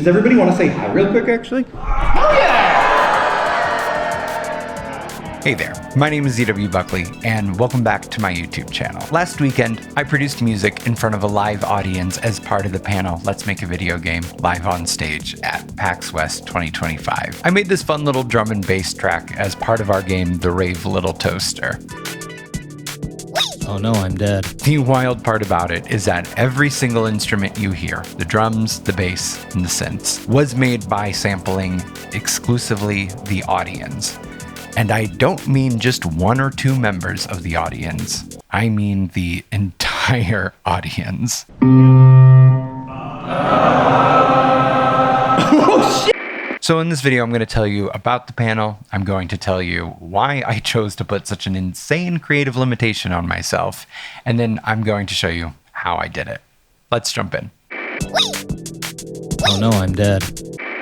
Does everybody want to say hi real quick, actually? Oh yeah! Hey there, my name is ZW Buckley, and welcome back to my YouTube channel. Last weekend, I produced music in front of a live audience as part of the panel Let's Make a Video Game live on stage at PAX West 2025. I made this fun little drum and bass track as part of our game, The Rave Little Toaster. Oh no, I'm dead. The wild part about it is that every single instrument you hear, the drums, the bass, and the synths, was made by sampling exclusively the audience. And I don't mean just one or two members of the audience. I mean the entire audience. Oh shit! So in this video, I'm going to tell you about the panel. I'm going to tell you why I chose to put such an insane creative limitation on myself. And then I'm going to show you how I did it. Let's jump in. Oh no, I'm dead.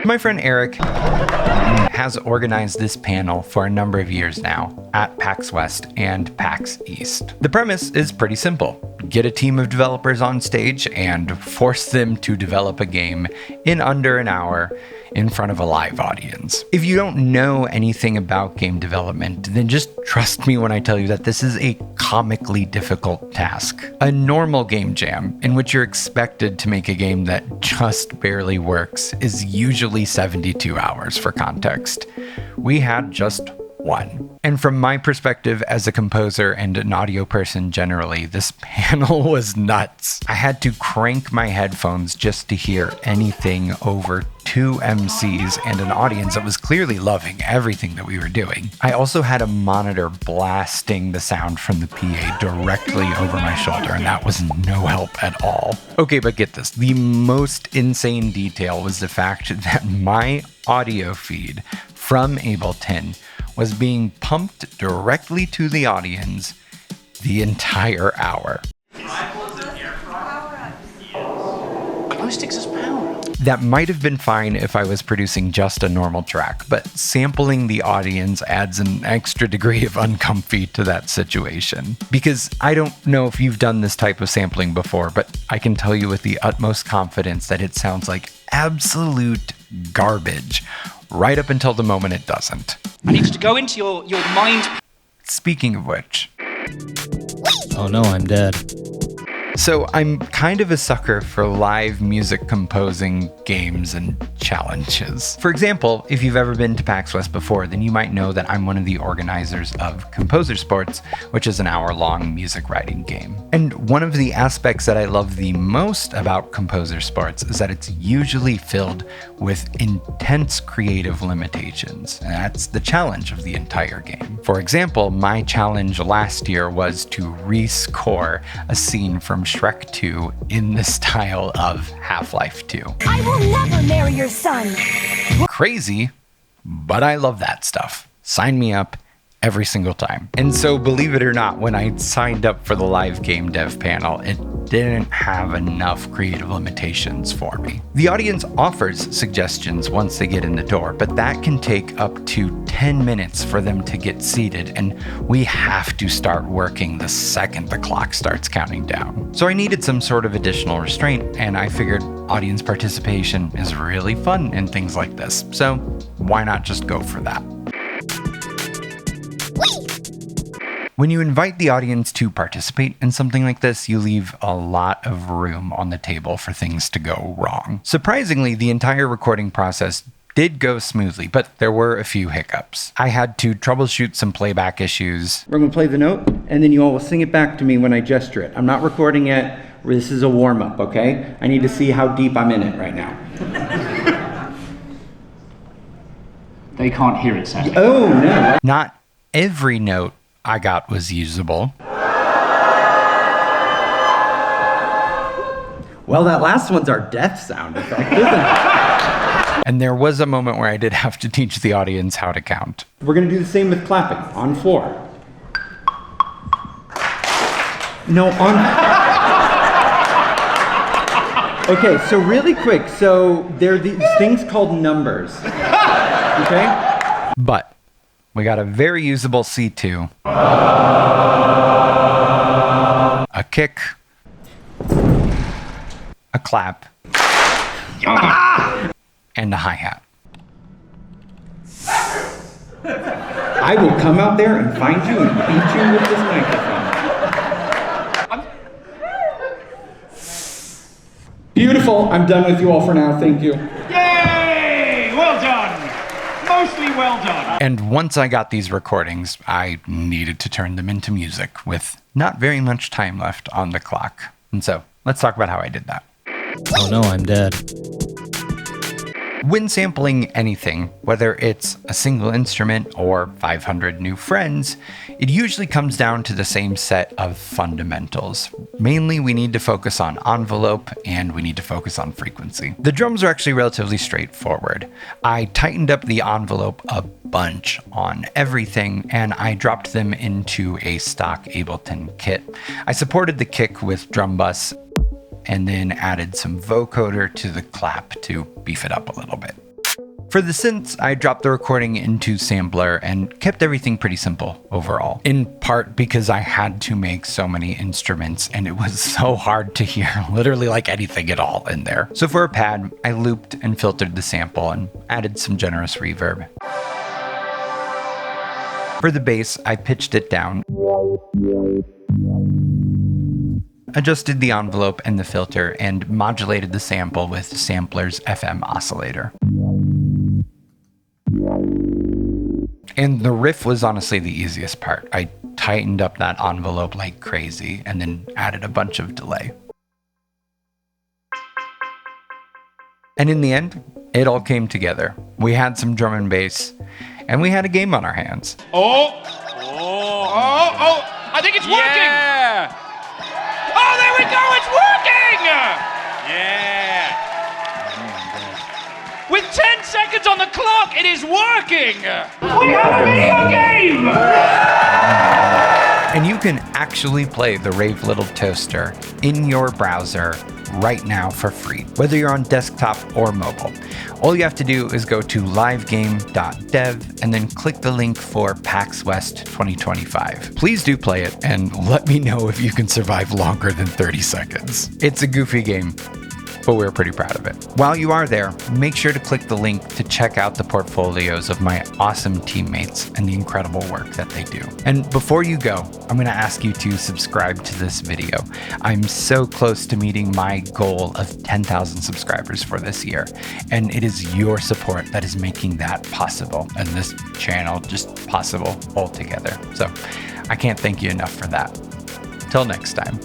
My friend Eric has organized this panel for a number of years now at PAX West and PAX East. The premise is pretty simple. Get a team of developers on stage and force them to develop a game in under an hour in front of a live audience. If you don't know anything about game development, then just trust me when I tell you that this is a comically difficult task. A normal game jam, in which you're expected to make a game that just barely works, is usually 72 hours for context. We had just one. And from my perspective as a composer and an audio person generally, this panel was nuts. I had to crank my headphones just to hear anything over 2 MCs and an audience that was clearly loving everything that we were doing. I also had a monitor blasting the sound from the PA directly over my shoulder, and that was no help at all. Okay, but get this. The most insane detail was the fact that my audio feed from Ableton was being pumped directly to the audience the entire hour. Glow sticks as power-up. That might have been fine if I was producing just a normal track, but sampling the audience adds an extra degree of uncomfy to that situation. Because I don't know if you've done this type of sampling before, but I can tell you with the utmost confidence that it sounds like absolute garbage, right up until the moment it doesn't. I need you to go into your mind. Speaking of which. Oh no, I'm dead. So I'm kind of a sucker for live music composing games and challenges. For example, if you've ever been to PAX West before, then you might know that I'm one of the organizers of Composer Sports, which is an hour-long music writing game. And one of the aspects that I love the most about Composer Sports is that it's usually filled with intense creative limitations. And that's the challenge of the entire game. For example, my challenge last year was to rescore a scene from Shrek 2 in the style of Half-Life 2. I will never marry your son. Crazy, but I love that stuff. Sign me up every single time. And so, believe it or not, when I signed up for the live game dev panel, it didn't have enough creative limitations for me. The audience offers suggestions once they get in the door, but that can take up to 10 minutes for them to get seated, and we have to start working the second the clock starts counting down. So I needed some sort of additional restraint, and I figured audience participation is really fun in things like this. So why not just go for that? When you invite the audience to participate in something like this, you leave a lot of room on the table for things to go wrong. Surprisingly, the entire recording process did go smoothly, but there were a few hiccups. I had to troubleshoot some playback issues. We're gonna play the note, and then you all will sing it back to me when I gesture it. I'm not recording yet. This is a warm-up, okay? I need to see how deep I'm in it right now. They can't hear it, sadly. Oh, no. Not every note I got was usable. Well, that last one's our death sound effect, isn't it? And there was a moment where I did have to teach the audience how to count. We're gonna do the same with clapping, on 4. No, on... Okay, so really quick, so there are these things called numbers, okay? But we got a very usable C2, a kick, a clap, and a hi-hat. I will come out there and find you and beat you with this microphone. Beautiful. I'm done with you all for now. Thank you. Yay! Well done. Mostly well done. And once I got these recordings, I needed to turn them into music with not very much time left on the clock. And so let's talk about how I did that. Oh no, I'm dead. When sampling anything, whether it's a single instrument or 500 new friends, it usually comes down to the same set of fundamentals. Mainly, we need to focus on envelope and we need to focus on frequency. The drums are actually relatively straightforward. I tightened up the envelope a bunch on everything and I dropped them into a stock Ableton kit. I supported the kick with drum bus and then added some vocoder to the clap to beef it up a little bit. For the synths, I dropped the recording into Sampler and kept everything pretty simple overall, in part because I had to make so many instruments and it was so hard to hear literally like anything at all in there. So for a pad, I looped and filtered the sample and added some generous reverb. For the bass, I pitched it down, adjusted the envelope and the filter, and modulated the sample with Sampler's FM oscillator. And the riff was honestly the easiest part. I tightened up that envelope like crazy and then added a bunch of delay. And in the end, it all came together. We had some drum and bass, and we had a game on our hands. Oh! I think it's working! Yeah! Oh, there we go, it's working! Yeah! With 10 seconds on the clock, it is working! We have a video game! And you can actually play the Rave Little Toaster in your browser right now for free, whether you're on desktop or mobile. All you have to do is go to livegame.dev and then click the link for PAX West 2025. Please do play it and let me know if you can survive longer than 30 seconds. It's a goofy game, but we're pretty proud of it. While you are there, make sure to click the link to check out the portfolios of my awesome teammates and the incredible work that they do. And before you go, I'm going to ask you to subscribe to this video. I'm so close to meeting my goal of 10,000 subscribers for this year, and it is your support that is making that possible, and this channel just possible altogether. So I can't thank you enough for that. Till next time.